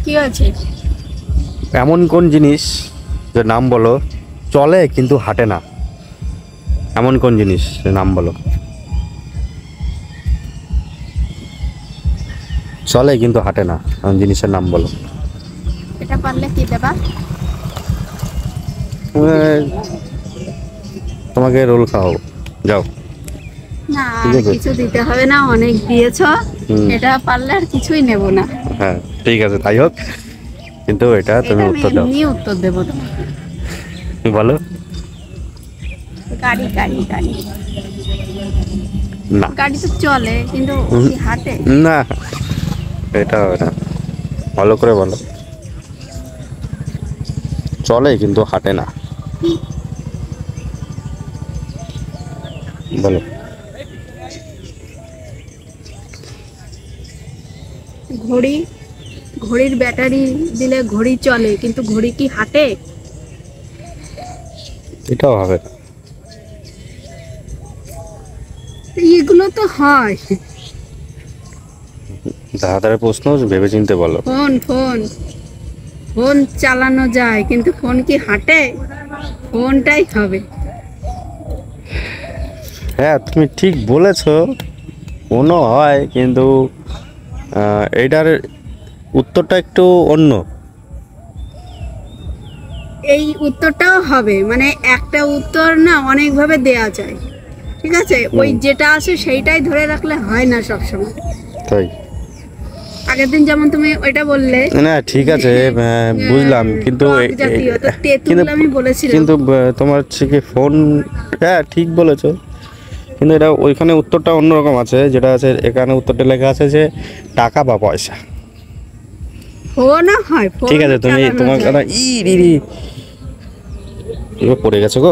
কি আছে? এমন কোন জিনিস যে নাম বলো চলে কিন্তু হাঁটে না? এমন কোন জিনিস নাম বলো, চলে কিন্তু হাঁটে না, এমন জিনিসের নাম বলো। এটা পারলে কি দেবা? তোমাকে রোল খাওয়াবো, যাও। না, ঠিক আর আছে। কিছু দিতে হবে না, অনেক দিয়েছো। এটা পারলে আর কিছুই নেব না। হ্যাঁ ঠিক আছে, তাই হোক, কিন্তু এটা তুমি এটা আমি উত্তর দাও। এমনি উত্তর দেবো তোমাকে। বলো। গাড়ি গাড়ি গাড়ি। না গাড়ি তো চলে কিন্তু কি হাঁটে? না, এটা হবে না, ভালো করে বলো। চলে কিন্তু হাঁটে না, বলো। ঘড়ি। ঘড়ির ব্যাটারি দিলে ঘড়ি চলে, কিন্তু ঘড়ি কি হাঁটে? এটাও হবে না। এগুলো তো হয়। তাড়াতাড়ি প্রশ্ন, ভেবে চিনতে বলো। Phone phone. ফোন চালানো যায় কিন্তু ফোন কি হাঁটে? ফোনটাই হবে। হ্যাঁ তুমি ঠিক বলেছো, কোনো হয় কিন্তু এইটার উত্তরটা একটু অন্য। এই উত্তরটাও হবে, মানে একটা উত্তর না অনেকভাবে দেয়া যায়। ঠিক আছে, ওই যেটা আছে সেইটাই ধরে রাখলে হয় না সবসময়। তাই আগের দিন যেমন তুমি ওইটা বললে না, ঠিক আছে, বুঝলাম, কিন্তু টক জাতীয়, তো তেঁতুল কিন্তু আমি বলেছিলাম। কিন্তু তোমার হচ্ছে কি ফোন, হ্যাঁ ঠিক বলেছো, কিন্তু এটা ওইখানে উত্তরটা অন্যরকম আছে, যেটা আছে এখানে উত্তরটা লেখা আছে যে টাকা বা পয়সা। ফোনও হয়, ফোন ঠিক আছে, তুমি চালানো তোমার যায়। কথা ই রি রি এবার পড়ে গেছো গো।